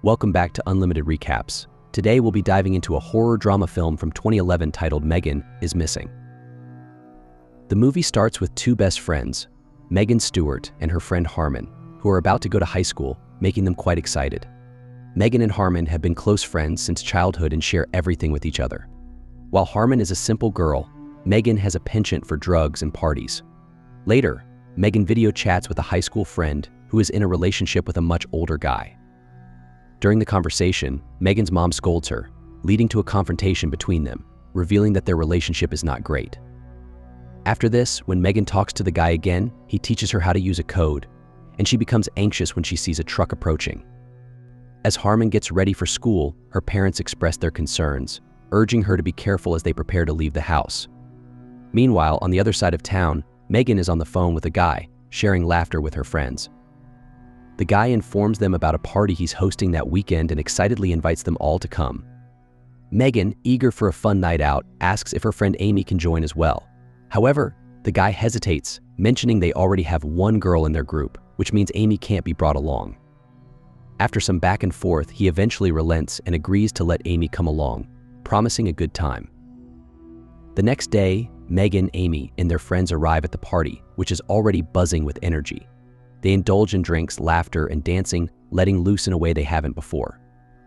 Welcome back to Unlimited Recaps. Today we'll be diving into a horror drama film from 2011 titled Megan is Missing. The movie starts with two best friends, Megan Stewart and her friend Harmon, who are about to go to high school, making them quite excited. Megan and Harmon have been close friends since childhood and share everything with each other. While Harmon is a simple girl, Megan has a penchant for drugs and parties. Later, Megan video chats with a high school friend who is in a relationship with a much older guy. During the conversation, Megan's mom scolds her, leading to a confrontation between them, revealing that their relationship is not great. After this, when Megan talks to the guy again, he teaches her how to use a code, and she becomes anxious when she sees a truck approaching. As Harmon gets ready for school, her parents express their concerns, urging her to be careful as they prepare to leave the house. Meanwhile, on the other side of town, Megan is on the phone with a guy, sharing laughter with her friends. The guy informs them about a party he's hosting that weekend and excitedly invites them all to come. Megan, eager for a fun night out, asks if her friend Amy can join as well. However, the guy hesitates, mentioning they already have one girl in their group, which means Amy can't be brought along. After some back and forth, he eventually relents and agrees to let Amy come along, promising a good time. The next day, Megan, Amy, and their friends arrive at the party, which is already buzzing with energy. They indulge in drinks, laughter, and dancing, letting loose in a way they haven't before.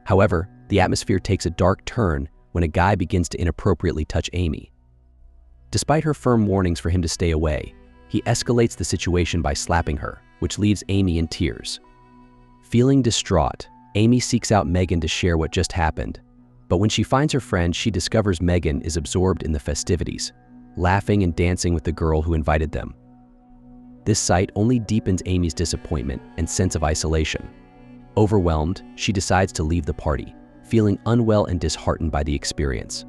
However, the atmosphere takes a dark turn when a guy begins to inappropriately touch Amy. Despite her firm warnings for him to stay away, he escalates the situation by slapping her, which leaves Amy in tears. Feeling distraught, Amy seeks out Megan to share what just happened. But when she finds her friend, she discovers Megan is absorbed in the festivities, laughing and dancing with the girl who invited them. This sight only deepens Amy's disappointment and sense of isolation. Overwhelmed, she decides to leave the party, feeling unwell and disheartened by the experience.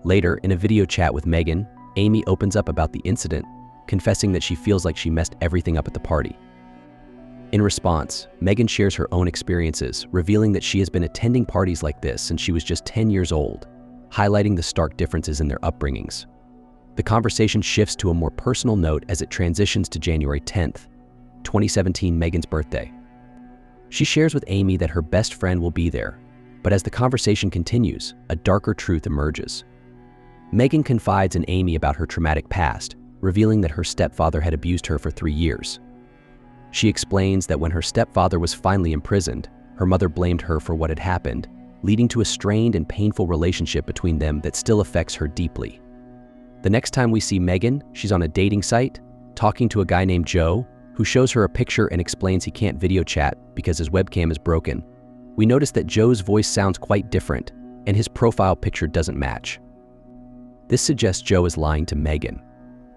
Later, in a video chat with Megan, Amy opens up about the incident, confessing that she feels like she messed everything up at the party. In response, Megan shares her own experiences, revealing that she has been attending parties like this since she was just 10 years old, highlighting the stark differences in their upbringings. The conversation shifts to a more personal note as it transitions to January 10th, 2017, Megan's birthday. She shares with Amy that her best friend will be there, but as the conversation continues, a darker truth emerges. Megan confides in Amy about her traumatic past, revealing that her stepfather had abused her for 3 years. She explains that when her stepfather was finally imprisoned, her mother blamed her for what had happened, leading to a strained and painful relationship between them that still affects her deeply. The next time we see Megan, she's on a dating site, talking to a guy named Joe, who shows her a picture and explains he can't video chat because his webcam is broken. We notice that Joe's voice sounds quite different, and his profile picture doesn't match. This suggests Joe is lying to Megan.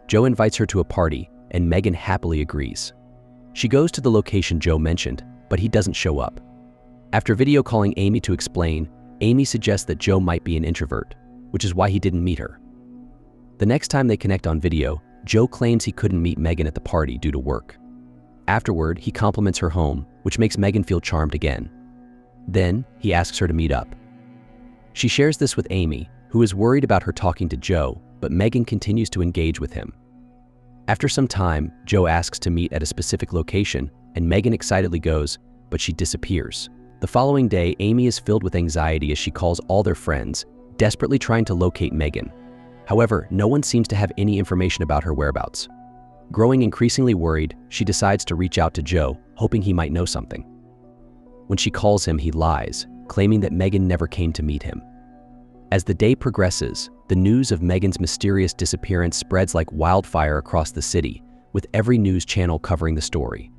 Joe invites her to a party, and Megan happily agrees. She goes to the location Joe mentioned, but he doesn't show up. After video calling Amy to explain, Amy suggests that Joe might be an introvert, which is why he didn't meet her. The next time they connect on video, Joe claims he couldn't meet Megan at the party due to work. Afterward, he compliments her home, which makes Megan feel charmed again. Then, he asks her to meet up. She shares this with Amy, who is worried about her talking to Joe, but Megan continues to engage with him. After some time, Joe asks to meet at a specific location, and Megan excitedly goes, but she disappears. The following day, Amy is filled with anxiety as she calls all their friends, desperately trying to locate Megan. However, no one seems to have any information about her whereabouts. Growing increasingly worried, she decides to reach out to Joe, hoping he might know something. When she calls him, he lies, claiming that Megan never came to meet him. As the day progresses, the news of Megan's mysterious disappearance spreads like wildfire across the city, with every news channel covering the story.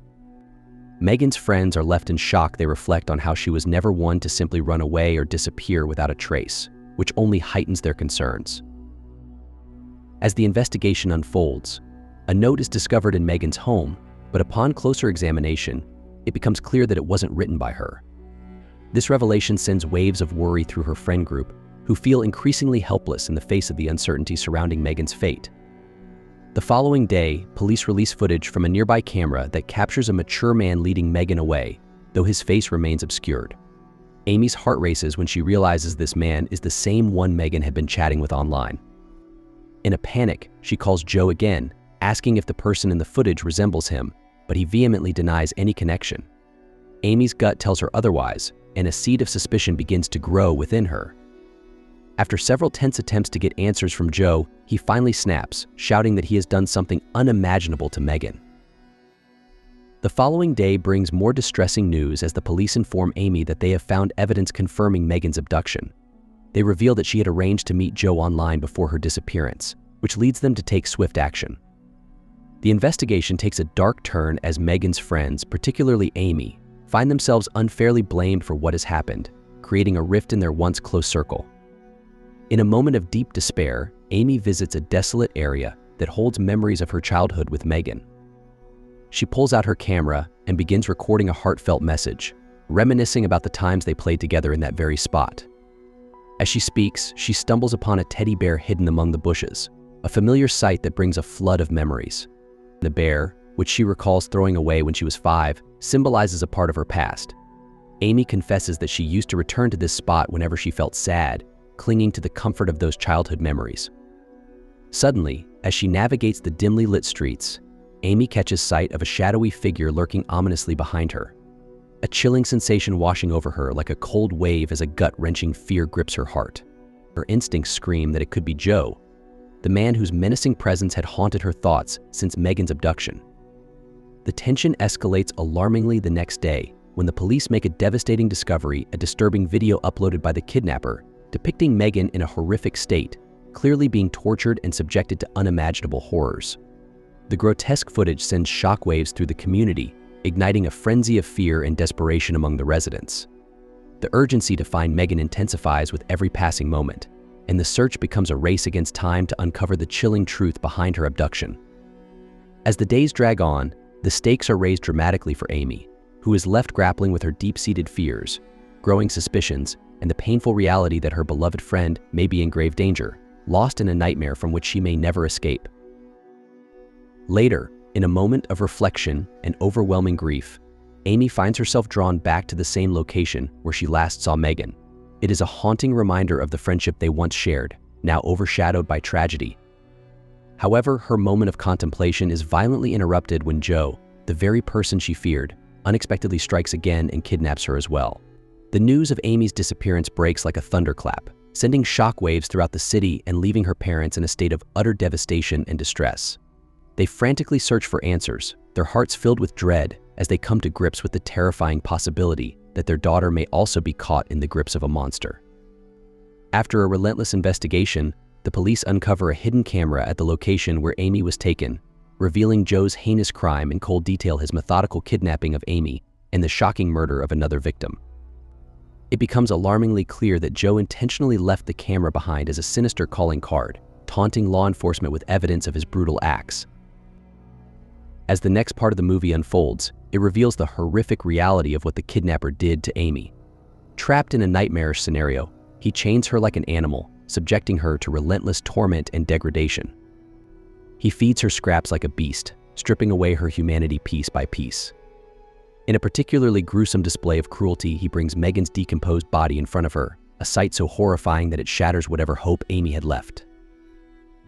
Megan's friends are left in shock. They reflect on how she was never one to simply run away or disappear without a trace, which only heightens their concerns. As the investigation unfolds, a note is discovered in Megan's home, but upon closer examination, it becomes clear that it wasn't written by her. This revelation sends waves of worry through her friend group, who feel increasingly helpless in the face of the uncertainty surrounding Megan's fate. The following day, police release footage from a nearby camera that captures a mature man leading Megan away, though his face remains obscured. Amy's heart races when she realizes this man is the same one Megan had been chatting with online. In a panic, she calls Joe again, asking if the person in the footage resembles him, but he vehemently denies any connection. Amy's gut tells her otherwise, and a seed of suspicion begins to grow within her. After several tense attempts to get answers from Joe, he finally snaps, shouting that he has done something unimaginable to Megan. The following day brings more distressing news as the police inform Amy that they have found evidence confirming Megan's abduction. They reveal that she had arranged to meet Joe online before her disappearance, which leads them to take swift action. The investigation takes a dark turn as Megan's friends, particularly Amy, find themselves unfairly blamed for what has happened, creating a rift in their once close circle. In a moment of deep despair, Amy visits a desolate area that holds memories of her childhood with Megan. She pulls out her camera and begins recording a heartfelt message, reminiscing about the times they played together in that very spot. As she speaks, she stumbles upon a teddy bear hidden among the bushes, a familiar sight that brings a flood of memories. The bear, which she recalls throwing away when she was 5, symbolizes a part of her past. Amy confesses that she used to return to this spot whenever she felt sad, clinging to the comfort of those childhood memories. Suddenly, as she navigates the dimly lit streets, Amy catches sight of a shadowy figure lurking ominously behind her. A chilling sensation washing over her like a cold wave as a gut-wrenching fear grips her heart. Her instincts scream that it could be Joe, the man whose menacing presence had haunted her thoughts since Megan's abduction. The tension escalates alarmingly the next day when the police make a devastating discovery, a disturbing video uploaded by the kidnapper depicting Megan in a horrific state, clearly being tortured and subjected to unimaginable horrors. The grotesque footage sends shockwaves through the community, igniting a frenzy of fear and desperation among the residents. The urgency to find Megan intensifies with every passing moment, and the search becomes a race against time to uncover the chilling truth behind her abduction. As the days drag on, the stakes are raised dramatically for Amy, who is left grappling with her deep-seated fears, growing suspicions, and the painful reality that her beloved friend may be in grave danger, lost in a nightmare from which she may never escape. Later, in a moment of reflection and overwhelming grief, Amy finds herself drawn back to the same location where she last saw Megan. It is a haunting reminder of the friendship they once shared, now overshadowed by tragedy. However, her moment of contemplation is violently interrupted when Joe, the very person she feared, unexpectedly strikes again and kidnaps her as well. The news of Amy's disappearance breaks like a thunderclap, sending shockwaves throughout the city and leaving her parents in a state of utter devastation and distress. They frantically search for answers, their hearts filled with dread as they come to grips with the terrifying possibility that their daughter may also be caught in the grips of a monster. After a relentless investigation, the police uncover a hidden camera at the location where Amy was taken, revealing Joe's heinous crime in cold detail, his methodical kidnapping of Amy and the shocking murder of another victim. It becomes alarmingly clear that Joe intentionally left the camera behind as a sinister calling card, taunting law enforcement with evidence of his brutal acts. As the next part of the movie unfolds, it reveals the horrific reality of what the kidnapper did to Amy. Trapped in a nightmarish scenario, he chains her like an animal, subjecting her to relentless torment and degradation. He feeds her scraps like a beast, stripping away her humanity piece by piece. In a particularly gruesome display of cruelty, he brings Megan's decomposed body in front of her, a sight so horrifying that it shatters whatever hope Amy had left.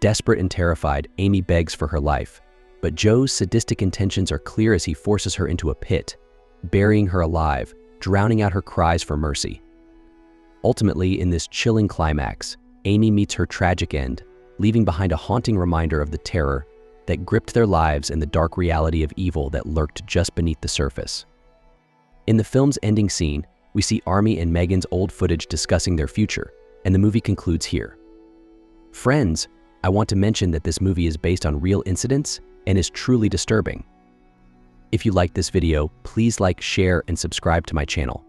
Desperate and terrified, Amy begs for her life, but Joe's sadistic intentions are clear as he forces her into a pit, burying her alive, drowning out her cries for mercy. Ultimately, in this chilling climax, Amy meets her tragic end, leaving behind a haunting reminder of the terror that gripped their lives and the dark reality of evil that lurked just beneath the surface. In the film's ending scene, we see Amy and Megan's old footage discussing their future, and the movie concludes here. Friends, I want to mention that this movie is based on real incidents and is truly disturbing. If you liked this video, please like, share, and subscribe to my channel.